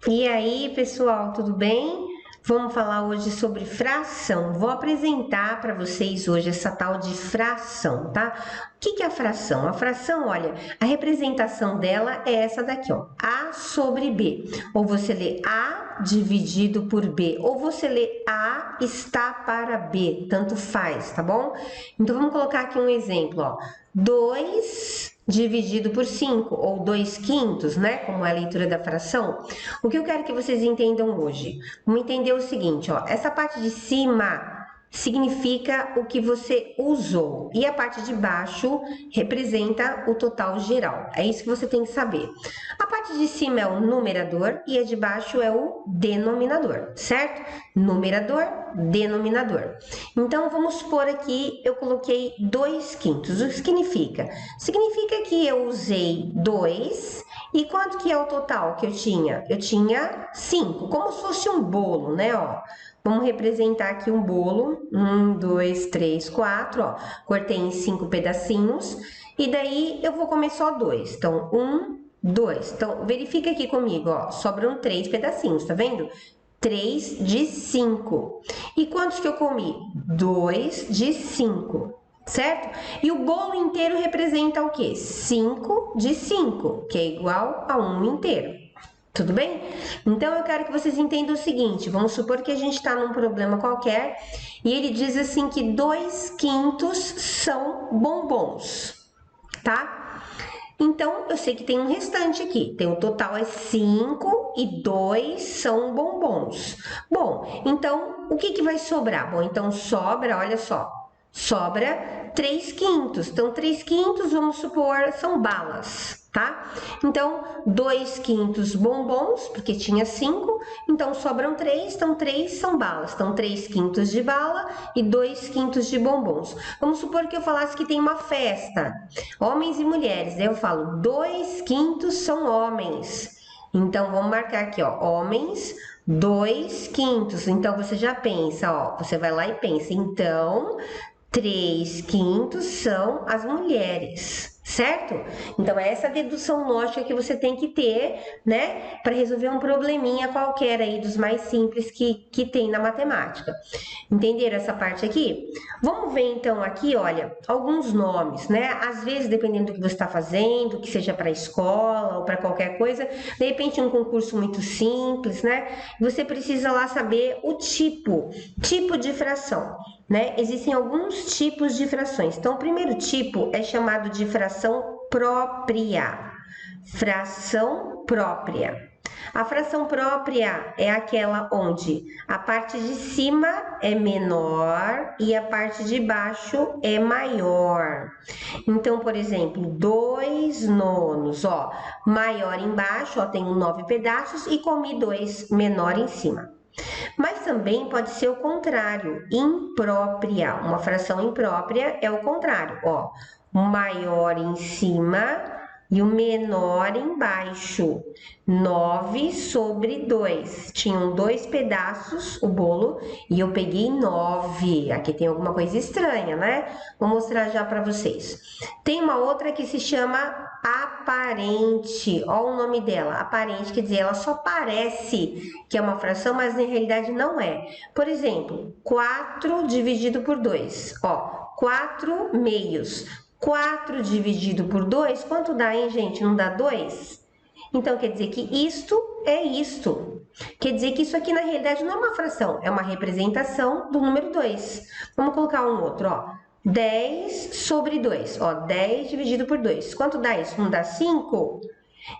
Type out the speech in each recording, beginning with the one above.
E aí, pessoal, tudo bem? Vamos falar hoje sobre fração. Vou apresentar para vocês hoje essa tal de fração, tá? O que é a fração? A fração, olha, a representação dela é essa daqui, ó, A sobre B. Ou você lê A dividido por B, ou você lê A está para B, tanto faz, tá bom? Então, vamos colocar aqui um exemplo, ó. 2 dividido por 5, ou 2 quintos, né? Como é a leitura da fração. O que eu quero que vocês entendam hoje? Vamos entender o seguinte, ó. Essa parte de cima significa o que você usou e a parte de baixo representa o total geral. É isso que você tem que saber. A parte de cima é o numerador e a de baixo é o denominador, certo? Numerador, denominador. Então, vamos supor aqui, eu coloquei 2 quintos. O que significa? Significa que eu usei 2 e quanto que é o total que eu tinha? Eu tinha 5, como se fosse um bolo, né, ó. Vamos representar aqui um bolo, 1, 2, 3, 4, ó, cortei em 5 pedacinhos, e daí eu vou comer só 2, então 1, 2, então verifica aqui comigo, ó, sobram 3 pedacinhos, tá vendo? 3 de 5, e quantos que eu comi? 2 de 5, certo? E o bolo inteiro representa o quê? 5 de 5, que é igual a 1 inteiro. Tudo bem? Então, eu quero que vocês entendam o seguinte, vamos supor que a gente está num problema qualquer e ele diz assim que 2 quintos são bombons, tá? Então, eu sei que tem um restante aqui, tem o total é 5 e 2 são bombons. Bom, então, o que vai sobrar? Bom, então sobra, olha só, sobra 3 quintos. Então, 3 quintos, vamos supor, são balas, tá? Então, 2 quintos bombons, porque tinha 5, então sobram 3, então 3 são balas. Então, 3 quintos de bala e 2 quintos de bombons. Vamos supor que eu falasse que tem uma festa, homens e mulheres, daí eu falo 2 quintos são homens. Então, vamos marcar aqui, ó, homens, 2 quintos. Então, você já pensa, ó, você vai lá e pensa, então, 3 quintos são as mulheres, certo? Então, é essa dedução lógica que você tem que ter, né, para resolver um probleminha qualquer aí dos mais simples que tem na matemática. Entenderam essa parte aqui? Vamos ver então aqui, olha, alguns nomes, né? Às vezes, dependendo do que você está fazendo, que seja para a escola ou para qualquer coisa, de repente um concurso muito simples, né? Você precisa lá saber o tipo de fração, né? Existem alguns tipos de frações. Então, o primeiro tipo é chamado de fração própria. Fração própria. A fração própria é aquela onde a parte de cima é menor e a parte de baixo é maior. Então, por exemplo, 2 nonos, ó, maior embaixo, ó, tenho 9 pedaços e comi 2 menor em cima. Mas também pode ser o contrário, imprópria. Uma fração imprópria é o contrário, ó, maior em cima e o menor embaixo. 9 sobre 2. Tinham 2 pedaços o bolo e eu peguei 9. Aqui tem alguma coisa estranha, né? Vou mostrar já para vocês. Tem uma outra que se chama aparente. Olha o nome dela, aparente, quer dizer, ela só parece que é uma fração, mas na realidade não é. Por exemplo, 4 dividido por 2. Ó, 4 meios. 4 dividido por 2, quanto dá, hein, gente? Não dá 2? Então, quer dizer que isto é isto. Quer dizer que isso aqui, na realidade, não é uma fração, é uma representação do número 2. Vamos colocar um outro, ó. 10 sobre 2, ó, 10 dividido por 2. Quanto dá isso? Não dá 5?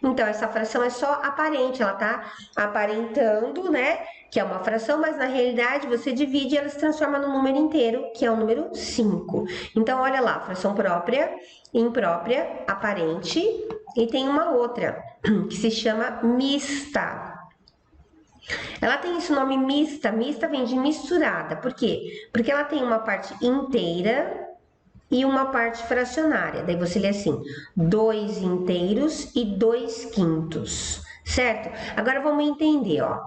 Então, essa fração é só aparente, ela tá aparentando, né, que é uma fração, mas na realidade você divide e ela se transforma num número inteiro, que é o número 5. Então, olha lá, fração própria, imprópria, aparente, e tem uma outra, que se chama mista. Ela tem esse nome mista, mista vem de misturada, por quê? Porque ela tem uma parte inteira e uma parte fracionária. Daí você lê assim, 2 inteiros e 2 quintos, certo? Agora vamos entender, ó.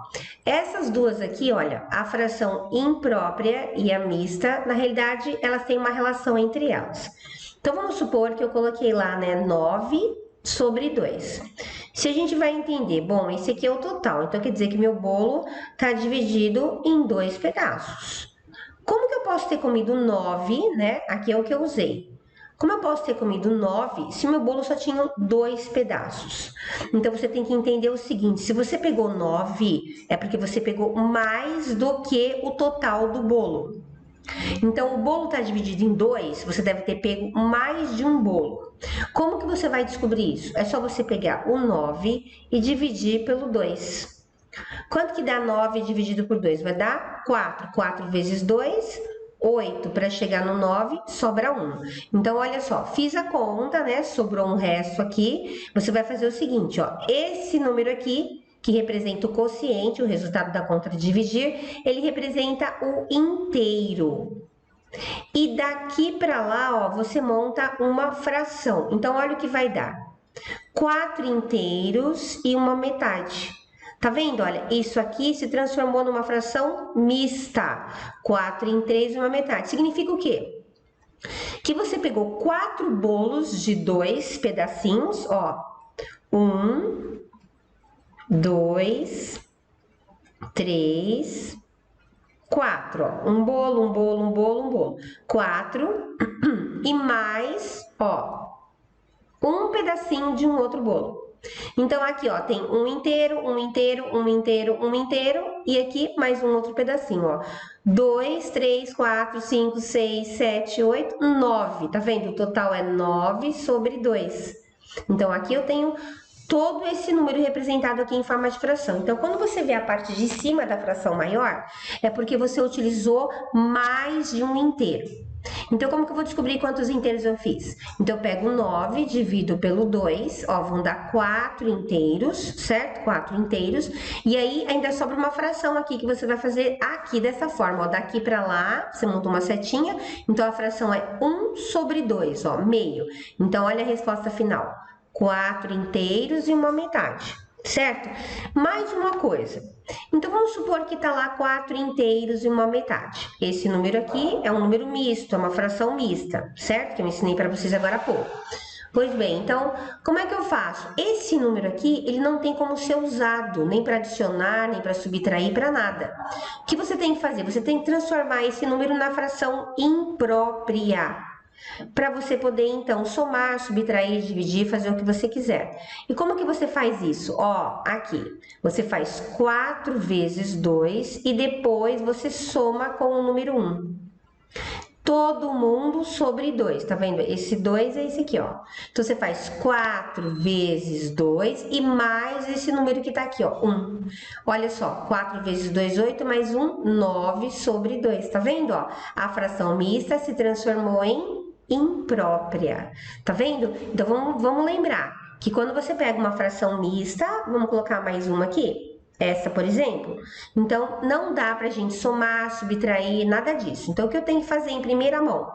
Essas duas aqui, olha, a fração imprópria e a mista, na realidade, elas têm uma relação entre elas. Então, vamos supor que eu coloquei lá, né, 9 sobre 2. Se a gente vai entender, bom, esse aqui é o total, então quer dizer que meu bolo está dividido em 2 pedaços. Como que eu posso ter comido 9, né? Aqui é o que eu usei. Como eu posso ter comido 9 se meu bolo só tinha 2 pedaços? Então, você tem que entender o seguinte, se você pegou 9, é porque você pegou mais do que o total do bolo. Então, o bolo está dividido em 2, você deve ter pego mais de um bolo. Como que você vai descobrir isso? É só você pegar o 9 e dividir pelo 2. Quanto que dá 9 dividido por 2? Vai dar 4. 4 vezes 2, 8. Para chegar no 9, sobra 1. Então, olha só, fiz a conta, né? Sobrou um resto aqui. Você vai fazer o seguinte, ó. Esse número aqui, que representa o quociente, o resultado da conta de dividir, ele representa o inteiro. E daqui para lá, ó, você monta uma fração. Então, olha o que vai dar. 4 inteiros e uma metade. Tá vendo? Olha, isso aqui se transformou numa fração mista. 4 em 3 e uma metade. Significa o quê? Que você pegou 4 bolos de 2 pedacinhos, ó. 1, 2, 3, 4, ó. Um bolo, um bolo, um bolo, um bolo. 4 e mais, ó, um pedacinho de um outro bolo. Então, aqui, ó, tem um inteiro, um inteiro, um inteiro, um inteiro, e aqui mais um outro pedacinho, ó. 2, 3, 4, 5, 6, 7, 8, 9. Tá vendo? O total é 9 sobre 2. Então, aqui eu tenho todo esse número representado aqui em forma de fração. Então, quando você vê a parte de cima da fração maior, é porque você utilizou mais de um inteiro. Então, como que eu vou descobrir quantos inteiros eu fiz? Então, eu pego 9, divido pelo 2, ó, vão dar 4 inteiros, certo? 4 inteiros. E aí, ainda sobra uma fração aqui que você vai fazer aqui dessa forma, ó, daqui pra lá, você monta uma setinha. Então, a fração é 1 sobre 2, ó, meio. Então, olha a resposta final. 4 inteiros e uma metade, certo? Mais uma coisa. Então, vamos supor que tá lá 4 inteiros e uma metade. Esse número aqui é um número misto, é uma fração mista, certo? Que eu ensinei para vocês agora há pouco. Pois bem, então, como é que eu faço? Esse número aqui, ele não tem como ser usado, nem para adicionar, nem para subtrair, para nada. O que você tem que fazer? Você tem que transformar esse número na fração imprópria, para você poder, então, somar, subtrair, dividir, fazer o que você quiser. E como que você faz isso? Ó, aqui, você faz 4 vezes 2 e depois você soma com o número 1. Todo mundo sobre 2, tá vendo? Esse 2 é esse aqui, ó. Então, você faz 4 vezes 2 e mais esse número que tá aqui, ó, 1. Olha só, 4 vezes 2, 8, mais 1, 9 sobre 2, tá vendo, ó? A fração mista se transformou em imprópria, tá vendo? Então, vamos lembrar que quando você pega uma fração mista, vamos colocar mais uma aqui, essa, por exemplo. Então, não dá pra gente somar, subtrair, nada disso. Então, o que eu tenho que fazer em primeira mão?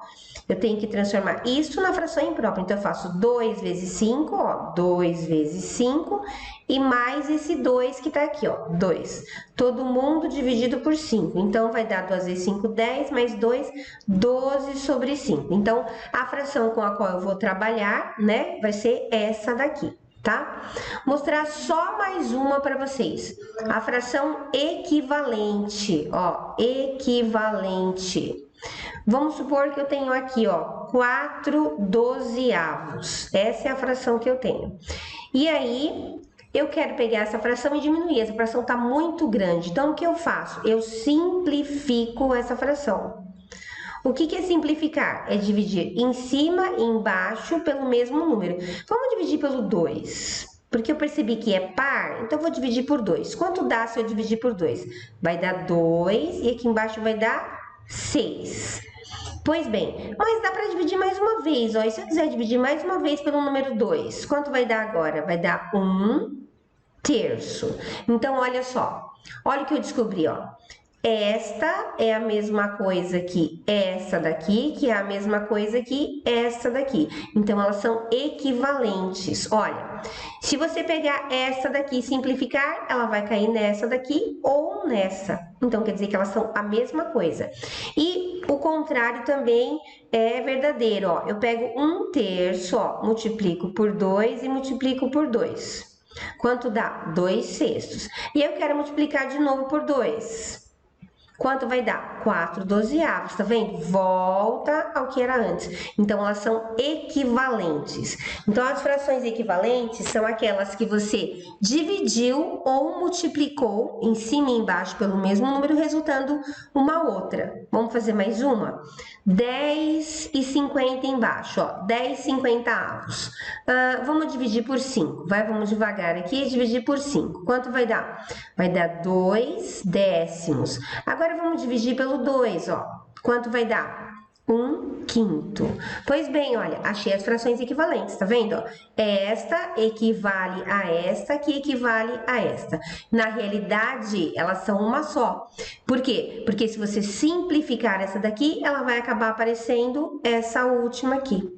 Eu tenho que transformar isso na fração imprópria. Então, eu faço 2 vezes 5, ó, 2 vezes 5, e mais esse 2 que tá aqui, ó, 2. Todo mundo dividido por 5. Então, vai dar 2 vezes 5, 10, mais 2, 12 sobre 5. Então, a fração com a qual eu vou trabalhar, né, vai ser essa daqui, tá? Mostrar só mais uma para vocês. A fração equivalente, ó, equivalente. Vamos supor que eu tenho aqui, ó, 4 dozeavos. Essa é a fração que eu tenho. E aí, eu quero pegar essa fração e diminuir. Essa fração tá muito grande. Então, o que eu faço? Eu simplifico essa fração. O que é simplificar? É dividir em cima e embaixo pelo mesmo número. Vamos dividir pelo 2. Porque eu percebi que é par, então eu vou dividir por 2. Quanto dá se eu dividir por 2? Vai dar 2 e aqui embaixo vai dar 6. Pois bem, mas dá para dividir mais uma vez, ó. E se eu quiser dividir mais uma vez pelo número 2, quanto vai dar agora? Vai dar 1/3. Então, olha só. Olha o que eu descobri, ó. Esta é a mesma coisa que essa daqui, que é a mesma coisa que essa daqui. Então, elas são equivalentes. Olha, se você pegar essa daqui e simplificar, ela vai cair nessa daqui ou nessa. Então, quer dizer que elas são a mesma coisa. E o contrário também é verdadeiro, ó. Eu pego 1/3, ó, multiplico por 2 e multiplico por 2. Quanto dá? 2/6. E eu quero multiplicar de novo por 2. Quanto vai dar? 4/12, tá vendo? Volta ao que era antes. Então, elas são equivalentes. Então, as frações equivalentes são aquelas que você dividiu ou multiplicou em cima e embaixo pelo mesmo número, resultando uma outra. Vamos fazer mais uma? 10 e 50 embaixo, ó. 10/50. Vamos dividir por 5. Vamos devagar aqui, dividir por 5. Quanto vai dar? Vai dar 2 décimos. Agora, vamos dividir pelo 2, ó. Quanto vai dar? 1/5. Pois bem, olha, achei as frações equivalentes, tá vendo? Ó? Esta equivale a esta, que equivale a esta. Na realidade, elas são uma só. Por quê? Porque se você simplificar essa daqui, ela vai acabar aparecendo essa última aqui.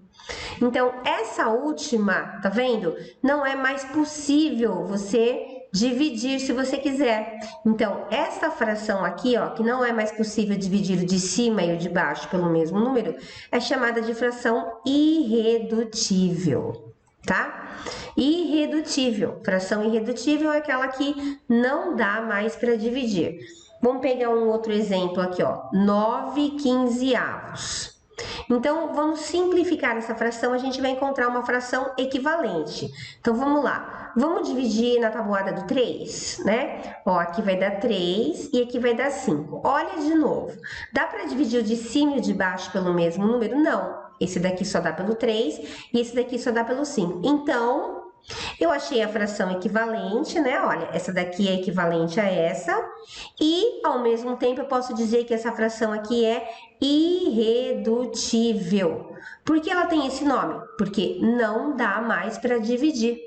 Então, essa última, tá vendo? Não é mais possível você dividir se você quiser. Então, essa fração aqui, ó, que não é mais possível dividir o de cima e o de baixo pelo mesmo número, é chamada de fração irredutível, tá? Irredutível. Fração irredutível é aquela que não dá mais para dividir. Vamos pegar um outro exemplo aqui, ó. 9/15. Então, vamos simplificar essa fração, a gente vai encontrar uma fração equivalente. Então, vamos lá. Vamos dividir na tabuada do 3, né? Ó, aqui vai dar 3 e aqui vai dar 5. Olha de novo. Dá para dividir o de cima e o de baixo pelo mesmo número? Não. Esse daqui só dá pelo 3 e esse daqui só dá pelo 5. Então, eu achei a fração equivalente, né? Olha, essa daqui é equivalente a essa. E, ao mesmo tempo, eu posso dizer que essa fração aqui é irredutível. Por que ela tem esse nome? Porque não dá mais para dividir,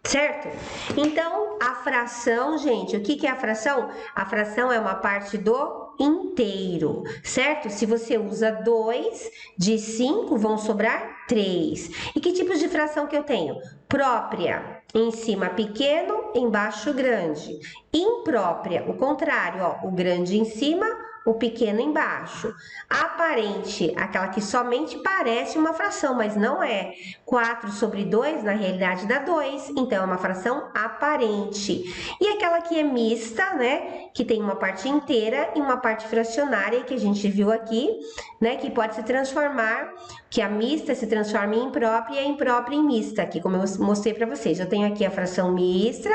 certo? Então, a fração, gente, o que é a fração? A fração é uma parte do inteiro, certo? Se você usa 2, de 5 vão sobrar 3. E que tipos de fração que eu tenho? Própria, em cima pequeno, embaixo grande. Imprópria, o contrário, ó, o grande em cima, o pequeno embaixo. Aparente, aquela que somente parece uma fração, mas não é. 4/2, na realidade, dá 2, então é uma fração aparente. E aquela que é mista, né, que tem uma parte inteira e uma parte fracionária, que a gente viu aqui, né, que pode se transformar, que a mista se transforma em imprópria e a imprópria em mista, aqui como eu mostrei para vocês. Eu tenho aqui a fração mista,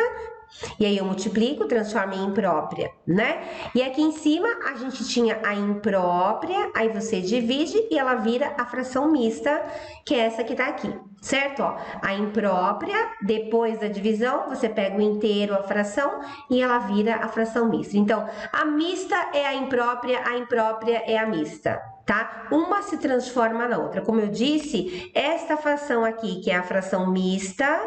e aí eu multiplico, transformo em imprópria, né? E aqui em cima a gente tinha a imprópria, aí você divide e ela vira a fração mista, que é essa que tá aqui, certo? Ó, a imprópria, depois da divisão, você pega o inteiro, a fração, e ela vira a fração mista. Então, a mista é a imprópria é a mista. Tá? Uma se transforma na outra. Como eu disse, esta fração aqui, que é a fração mista,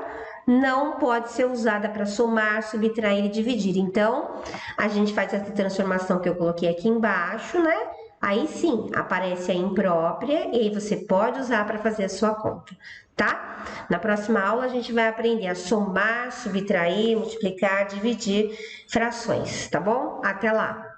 não pode ser usada para somar, subtrair e dividir. Então, a gente faz essa transformação que eu coloquei aqui embaixo, né? Aí sim, aparece a imprópria e aí você pode usar para fazer a sua conta, tá? Na próxima aula, a gente vai aprender a somar, subtrair, multiplicar, dividir frações, tá bom? Até lá!